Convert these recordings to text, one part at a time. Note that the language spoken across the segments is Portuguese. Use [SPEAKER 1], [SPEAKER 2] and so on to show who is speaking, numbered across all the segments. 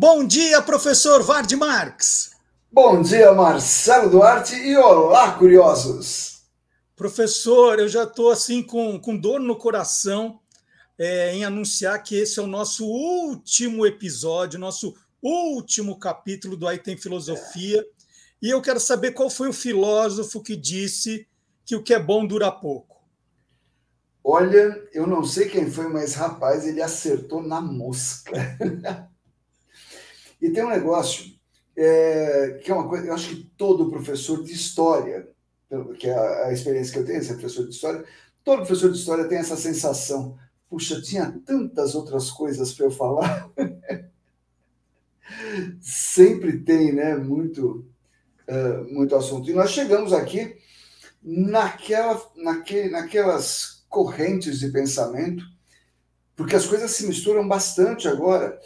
[SPEAKER 1] Bom dia, professor Ward Marx.
[SPEAKER 2] Bom dia, Marcelo Duarte, e olá, curiosos!
[SPEAKER 1] Professor, eu já estou assim com dor no coração em anunciar que esse é o nosso último episódio, nosso último capítulo do Aí Tem Filosofia. E eu quero saber qual foi o filósofo que disse que o que é bom dura pouco.
[SPEAKER 2] Olha, eu não sei quem foi, mas rapaz, ele acertou na mosca. E tem um negócio que é uma coisa, eu acho que todo professor de história, que é a experiência que eu tenho, ser professor de história, todo professor de história tem essa sensação, puxa, tinha tantas outras coisas para eu falar. Sempre tem, né? Muito assunto. E nós chegamos aqui naquelas correntes de pensamento, porque as coisas se misturam bastante agora.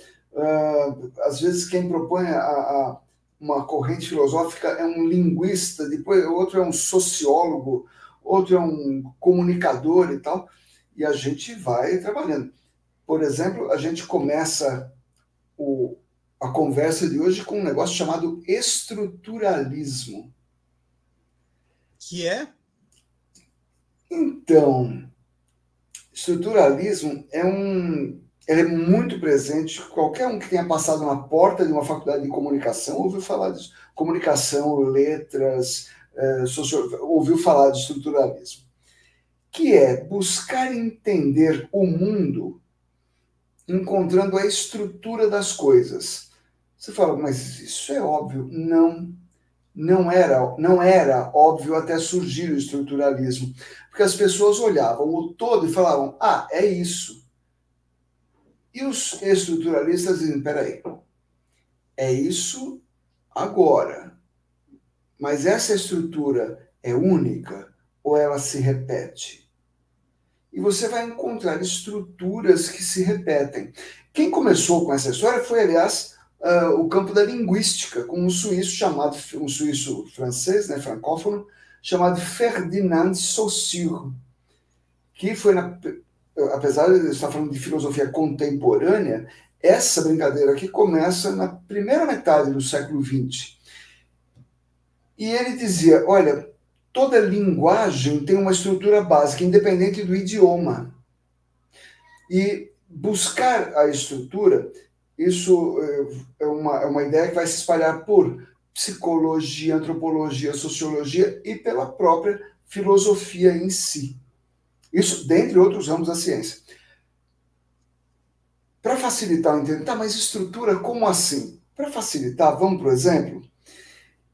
[SPEAKER 2] Às vezes quem propõe uma corrente filosófica é um linguista, depois outro é um sociólogo, outro é um comunicador e tal, e a gente vai trabalhando. Por exemplo, a gente começa a conversa de hoje com um negócio chamado estruturalismo.
[SPEAKER 1] Que é?
[SPEAKER 2] Então, estruturalismo ele é muito presente. Qualquer um que tenha passado na porta de uma faculdade de comunicação ouviu falar disso. Comunicação, letras, ouviu falar de estruturalismo. Que é buscar entender o mundo encontrando a estrutura das coisas. Você fala, mas isso é óbvio. Não era óbvio até surgir o estruturalismo, porque as pessoas olhavam o todo e falavam, é isso. E os estruturalistas dizem, peraí, é isso agora, mas essa estrutura é única ou ela se repete? E você vai encontrar estruturas que se repetem. Quem começou com essa história foi, aliás, o campo da linguística, com um suíço francês, né, francófono, chamado Ferdinand Saussure, que foi, apesar de estar falando de filosofia contemporânea, essa brincadeira aqui começa na primeira metade do século XX. E ele dizia, olha, toda linguagem tem uma estrutura básica, independente do idioma. E buscar a estrutura, isso é uma ideia que vai se espalhar por psicologia, antropologia, sociologia e pela própria filosofia em si. Isso dentre outros ramos da ciência. Para facilitar o entendimento, mas estrutura como assim? Para facilitar, vamos para o exemplo.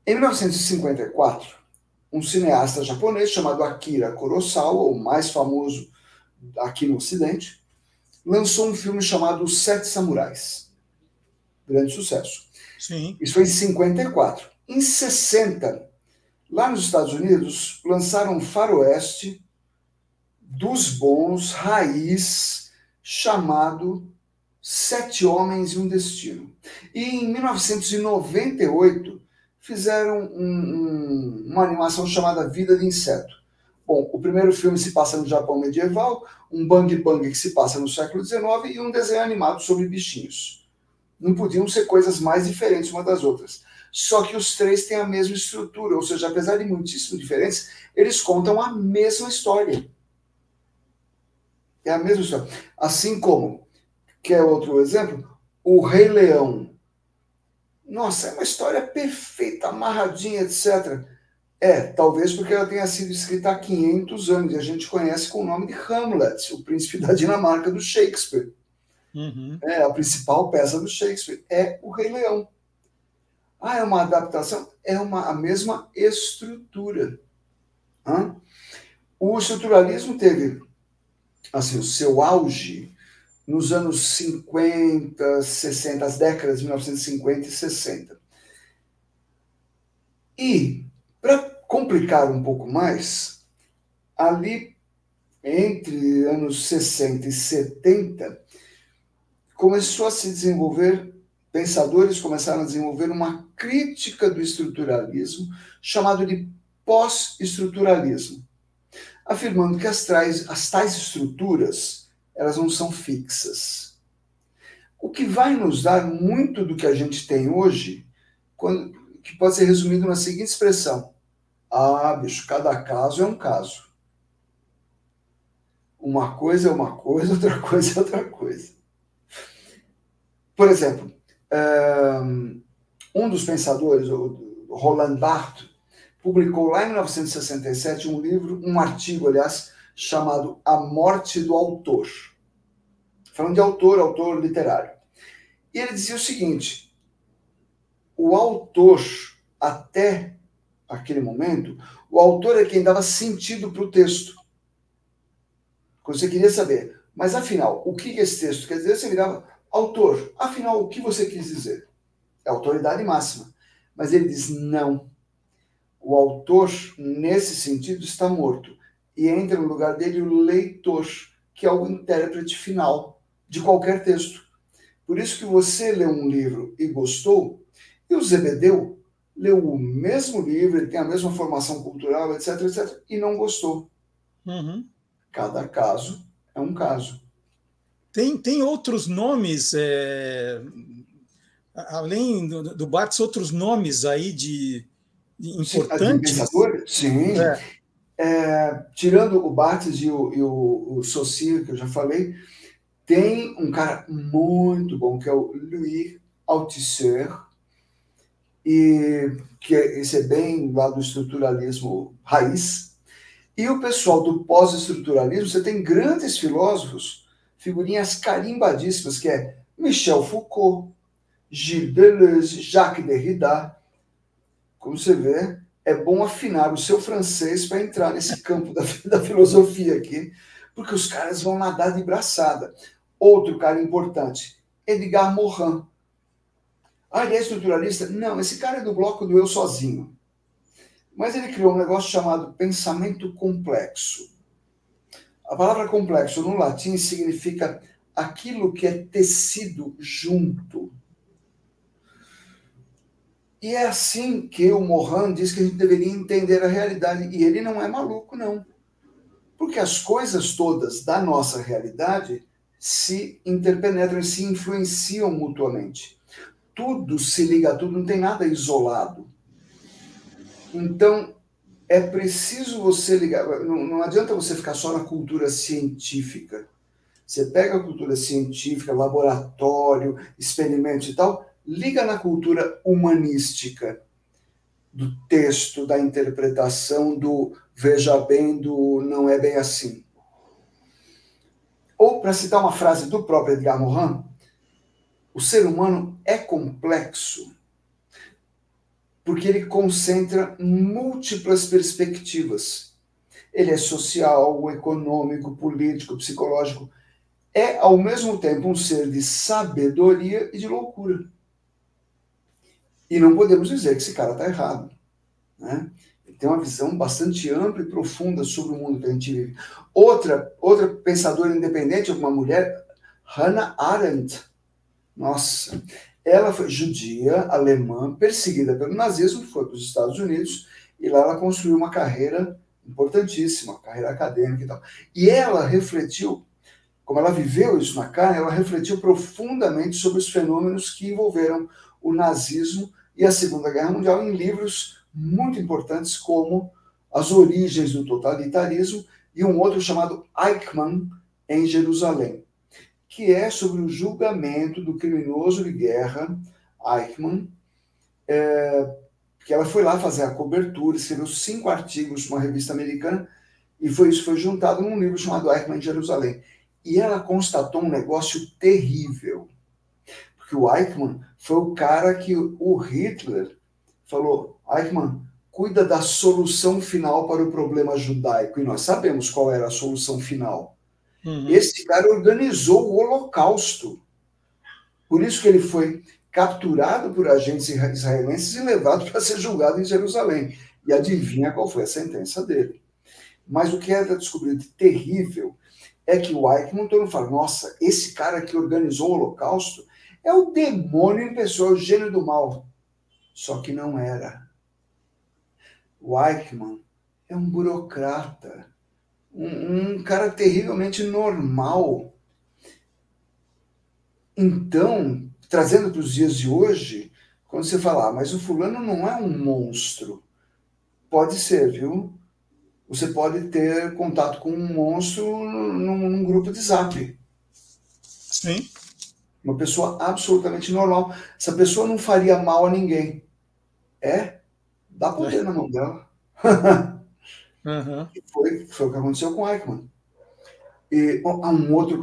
[SPEAKER 2] Em 1954, um cineasta japonês chamado Akira Kurosawa, o mais famoso aqui no Ocidente, lançou um filme chamado Os Sete Samurais. Grande sucesso.
[SPEAKER 1] Sim.
[SPEAKER 2] Isso foi em 54. Em 60, lá nos Estados Unidos, lançaram um faroeste dos bons, raiz, chamado Sete Homens e um Destino. E em 1998, fizeram uma animação chamada Vida de Inseto. Bom, o primeiro filme se passa no Japão medieval, um bang bang que se passa no século XIX e um desenho animado sobre bichinhos. Não podiam ser coisas mais diferentes uma das outras. Só que os três têm a mesma estrutura, ou seja, apesar de muitíssimo diferentes, eles contam a mesma história. É a mesma história. Assim como, quer outro exemplo? O Rei Leão. Nossa, é uma história perfeita, amarradinha, etc. Talvez porque ela tenha sido escrita há 500 anos e a gente conhece com o nome de Hamlet, o príncipe da Dinamarca do Shakespeare.
[SPEAKER 1] Uhum.
[SPEAKER 2] A principal peça do Shakespeare é o Rei Leão. É uma adaptação? A mesma estrutura. O estruturalismo teve assim, o seu auge nos anos 50, 60, as décadas de 1950 e 60. E, para complicar um pouco mais, ali entre anos 60 e 70, começou a se desenvolver, pensadores começaram a desenvolver uma crítica do estruturalismo, chamado de pós-estruturalismo, afirmando que as tais estruturas, elas não são fixas. O que vai nos dar muito do que a gente tem hoje, que pode ser resumido na seguinte expressão: ah, bicho, cada caso é um caso. Uma coisa é uma coisa, outra coisa é outra coisa. Por exemplo, um dos pensadores, o Roland Barthes, publicou lá em 1967 um artigo, aliás, chamado A Morte do Autor. Falando de autor literário. E ele dizia o seguinte: o autor, até aquele momento, o autor é quem dava sentido para o texto. Quando você queria saber, mas afinal, o que esse texto quer dizer, você virava autor. Afinal, o que você quis dizer? É a autoridade máxima. Mas ele diz, não. O autor, nesse sentido, está morto. E entra no lugar dele o leitor, que é o intérprete final de qualquer texto. Por isso que você leu um livro e gostou, e o Zebedeu leu o mesmo livro, ele tem a mesma formação cultural, etc, etc, e não gostou.
[SPEAKER 1] Uhum.
[SPEAKER 2] Cada caso é um caso.
[SPEAKER 1] Tem outros nomes, além do Barthes, outros nomes aí de importantes?
[SPEAKER 2] Sim. Tirando o Barthes e o Saussure, que eu já falei, tem um cara muito bom, que é o Louis Althusser, e esse é bem lá do estruturalismo raiz. E o pessoal do pós-estruturalismo, você tem grandes filósofos, figurinhas carimbadíssimas, que é Michel Foucault, Gilles Deleuze, Jacques Derrida. Como você vê, é bom afinar o seu francês para entrar nesse campo da filosofia aqui, porque os caras vão nadar de braçada. Outro cara importante, Edgar Morin. Ah, ele é estruturalista? Não, esse cara é do bloco do eu sozinho. Mas ele criou um negócio chamado pensamento complexo. A palavra complexo no latim significa aquilo que é tecido junto. E é assim que o Morin diz que a gente deveria entender a realidade. E ele não é maluco, não. Porque as coisas todas da nossa realidade se interpenetram e se influenciam mutuamente. Tudo se liga a tudo, não tem nada isolado. Então, é preciso você ligar. Não adianta você ficar só na cultura científica. Você pega a cultura científica, laboratório, experimento e tal, liga na cultura humanística, do texto, da interpretação, do veja bem, do não é bem assim. Ou, para citar uma frase do próprio Edgar Morin, o ser humano é complexo porque ele concentra múltiplas perspectivas. Ele é social, econômico, político, psicológico. É, ao mesmo tempo, um ser de sabedoria e de loucura. E não podemos dizer que esse cara está errado. Né? Ele tem uma visão bastante ampla e profunda sobre o mundo que a gente vive. Outra pensadora independente, uma mulher, Hannah Arendt. Nossa, ela foi judia, alemã, perseguida pelo nazismo, foi para os Estados Unidos, e lá ela construiu uma carreira importantíssima, carreira acadêmica e tal. E ela refletiu, como ela viveu isso na carne, ela refletiu profundamente sobre os fenômenos que envolveram o nazismo e a Segunda Guerra Mundial em livros muito importantes como As Origens do Totalitarismo e um outro chamado Eichmann em Jerusalém, que é sobre o julgamento do criminoso de guerra, Eichmann, que ela foi lá fazer a cobertura, escreveu 5 artigos para uma revista americana, e isso foi juntado num livro chamado Eichmann em Jerusalém. E ela constatou um negócio terrível, porque o Eichmann foi o cara que o Hitler falou, Eichmann, cuida da solução final para o problema judaico, e nós sabemos qual era a solução final. Uhum. Esse cara organizou o Holocausto. Por isso que ele foi capturado por agentes israelenses e levado para ser julgado em Jerusalém. E adivinha qual foi a sentença dele. Mas o que ela descobriu de terrível é que o Eichmann, todo mundo fala, nossa, esse cara que organizou o Holocausto é o demônio em pessoa, o gênio do mal. Só que não era. O Eichmann é um burocrata, um cara terrivelmente normal. Então, trazendo para os dias de hoje, quando você fala, mas o fulano não é um monstro. Pode ser, viu? Você pode ter contato com um monstro num grupo de zap.
[SPEAKER 1] Sim.
[SPEAKER 2] Uma pessoa absolutamente normal. Essa pessoa não faria mal a ninguém. Dá poder na mão dela.
[SPEAKER 1] Uhum.
[SPEAKER 2] Foi o que aconteceu com Eichmann. E há um outro.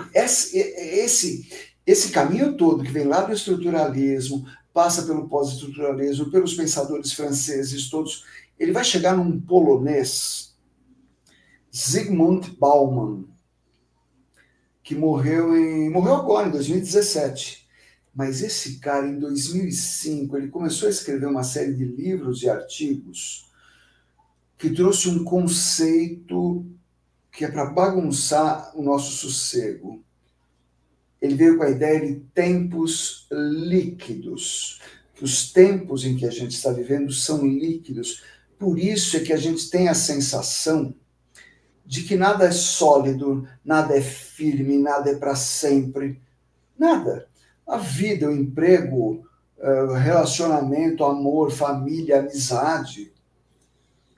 [SPEAKER 2] Esse caminho todo que vem lá do estruturalismo, passa pelo pós-estruturalismo, pelos pensadores franceses todos, ele vai chegar num polonês, Zygmunt Bauman, que morreu agora, em 2017. Mas esse cara, em 2005, ele começou a escrever uma série de livros e artigos que trouxe um conceito que é para bagunçar o nosso sossego. Ele veio com a ideia de tempos líquidos, que os tempos em que a gente está vivendo são líquidos. Por isso é que a gente tem a sensação de que nada é sólido, nada é firme, nada é para sempre. Nada. A vida, o emprego, relacionamento, amor, família, amizade.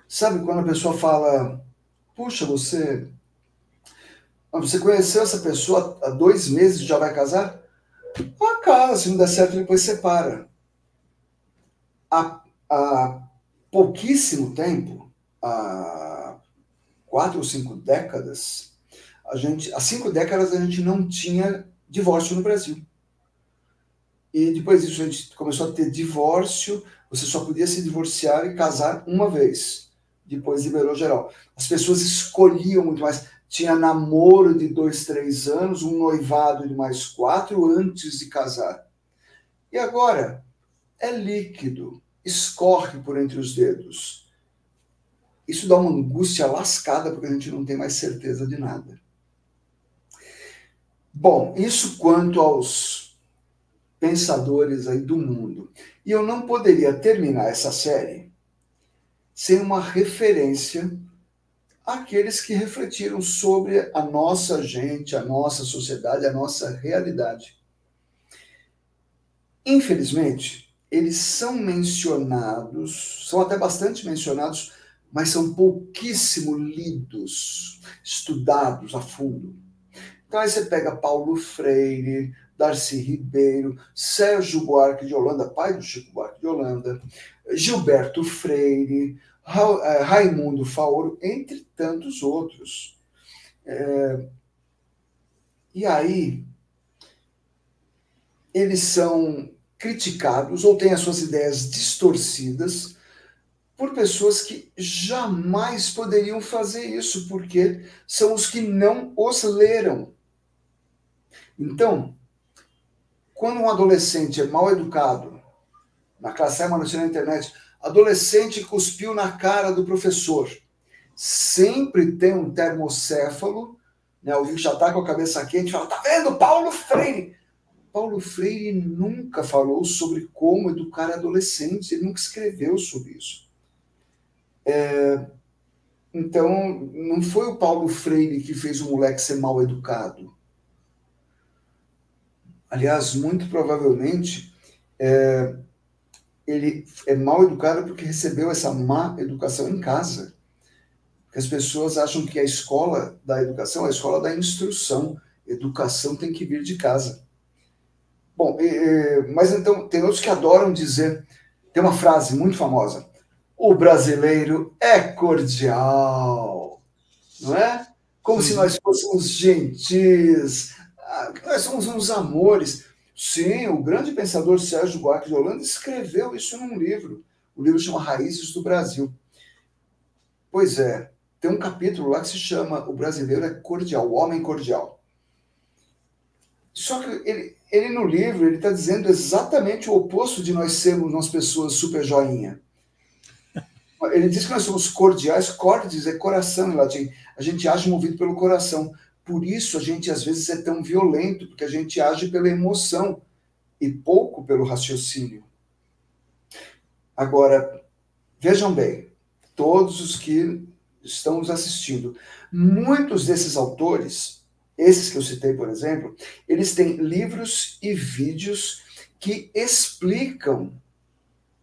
[SPEAKER 2] Sabe quando a pessoa fala, puxa, você conheceu essa pessoa há 2 meses e já vai casar? Casa, se não der certo, depois separa. Há pouquíssimo tempo, há 4 ou 5 décadas, há 5 décadas a gente não tinha divórcio no Brasil. E depois disso a gente começou a ter divórcio, você só podia se divorciar e casar uma vez. Depois liberou geral. As pessoas escolhiam muito mais. Tinha namoro de 2, 3 anos, um noivado de mais 4 antes de casar. E agora é líquido, escorre por entre os dedos. Isso dá uma angústia lascada, porque a gente não tem mais certeza de nada. Bom, isso quanto aos pensadores aí do mundo. E eu não poderia terminar essa série sem uma referência àqueles que refletiram sobre a nossa gente, a nossa sociedade, a nossa realidade. Infelizmente, eles são mencionados, são até bastante mencionados, mas são pouquíssimo lidos, estudados a fundo. Então aí você pega Paulo Freire, Darcy Ribeiro, Sérgio Buarque de Holanda, pai do Chico Buarque de Holanda, Gilberto Freire, Raimundo Faoro, entre tantos outros. E aí, eles são criticados ou têm as suas ideias distorcidas por pessoas que jamais poderiam fazer isso, porque são os que não os leram. Então, quando um adolescente é mal educado, na classe é uma notícia na internet, adolescente cuspiu na cara do professor, sempre tem um termocéfalo, né, alguém já está com a cabeça quente e fala, tá vendo, Paulo Freire? Paulo Freire nunca falou sobre como educar adolescentes, ele nunca escreveu sobre isso. Então, não foi o Paulo Freire que fez o moleque ser mal educado. Aliás, muito provavelmente, ele é mal educado porque recebeu essa má educação em casa. Porque as pessoas acham que a escola da educação é a escola da instrução. Educação tem que vir de casa. Bom, mas então, tem outros que adoram dizer, tem uma frase muito famosa, o brasileiro é cordial, não é? Como se nós fôssemos gentis, nós somos uns amores. Sim, o grande pensador Sérgio Buarque de Holanda escreveu isso num livro. O livro chama Raízes do Brasil. Pois é, tem um capítulo lá que se chama O Brasileiro é Cordial, o Homem Cordial. Só que ele no livro, ele está dizendo exatamente o oposto de nós sermos umas pessoas super joinha. Ele diz que nós somos cordiais, cordis é coração em latim. A gente age movido pelo coração. Por isso a gente às vezes é tão violento, porque a gente age pela emoção e pouco pelo raciocínio. Agora, vejam bem, todos os que estão nos assistindo, muitos desses autores esses que eu citei, por exemplo, eles têm livros e vídeos que explicam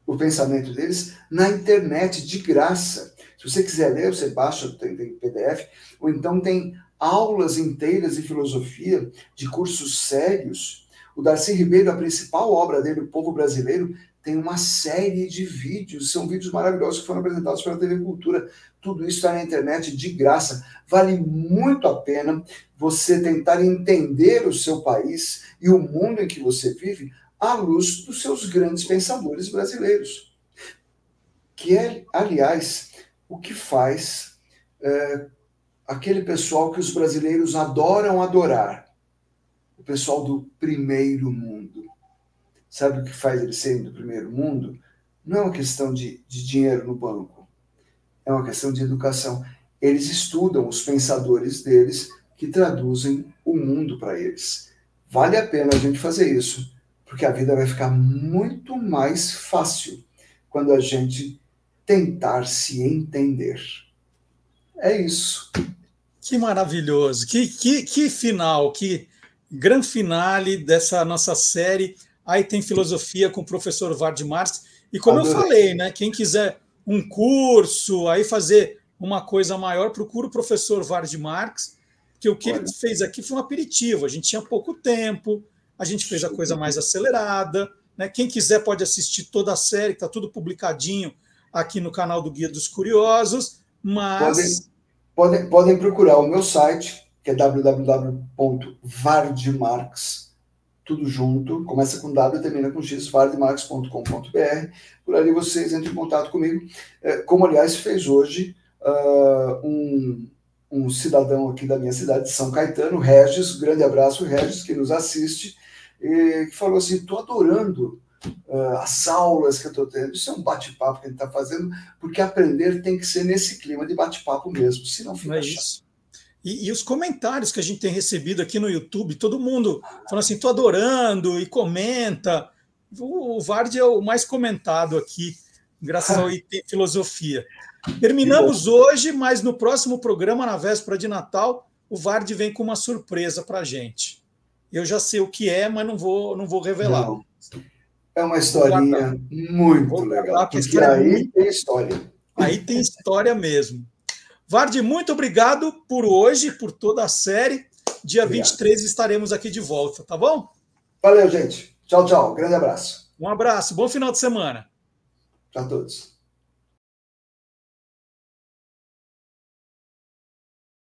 [SPEAKER 2] o pensamento deles na internet, de graça. Se você quiser ler, você baixa, tem PDF, ou então tem aulas inteiras de filosofia, de cursos sérios. O Darcy Ribeiro, a principal obra dele, O Povo Brasileiro, tem uma série de vídeos, são vídeos maravilhosos que foram apresentados pela TV Cultura. Tudo isso está na internet de graça. Vale muito a pena você tentar entender o seu país e o mundo em que você vive à luz dos seus grandes pensadores brasileiros. Que é, aliás, o que faz aquele pessoal que os brasileiros adoram adorar. O pessoal do primeiro mundo. Sabe o que faz eles serem do primeiro mundo? Não é uma questão de dinheiro no banco. É uma questão de educação. Eles estudam os pensadores deles que traduzem o mundo para eles. Vale a pena a gente fazer isso, porque a vida vai ficar muito mais fácil quando a gente tentar se entender. É isso.
[SPEAKER 1] Que maravilhoso. Que final, que grande finale dessa nossa série. Aí tem filosofia com o professor Ward Marx. E como eu falei, né, quem quiser um curso, aí fazer uma coisa maior, procura o professor Ward Marx, porque o que ele fez aqui foi um aperitivo. A gente tinha pouco tempo, a gente fez a coisa mais acelerada. Né? Quem quiser pode assistir toda a série, está tudo publicadinho aqui no canal do Guia dos Curiosos. Mas
[SPEAKER 2] podem procurar o meu site, que é www.vardmarx, tudo junto, começa com W, termina com X, vardmarx.com.br. Por ali vocês entram em contato comigo, como aliás fez hoje um cidadão aqui da minha cidade, de São Caetano, Regis, grande abraço, Regis, que nos assiste, que falou assim, estou adorando as aulas que eu estou tendo. Isso é um bate-papo que a gente está fazendo, porque aprender tem que ser nesse clima de bate-papo mesmo, senão fica chato.
[SPEAKER 1] E os comentários que a gente tem recebido aqui no YouTube, todo mundo falando assim, estou adorando, e comenta. O Vard é o mais comentado aqui, graças ao IT Filosofia. Terminamos hoje, mas no próximo programa, na véspera de Natal, o Vard vem com uma surpresa para a gente. Eu já sei o que é, mas não vou revelar.
[SPEAKER 2] Não. É uma historinha muito legal, porque aí tem história.
[SPEAKER 1] Aí tem história mesmo. Vard, muito obrigado por hoje, por toda a série. Dia 23 estaremos aqui de volta, tá bom?
[SPEAKER 2] Valeu, gente. Tchau, tchau. Grande abraço.
[SPEAKER 1] Um abraço. Bom final de semana.
[SPEAKER 2] Tchau a todos.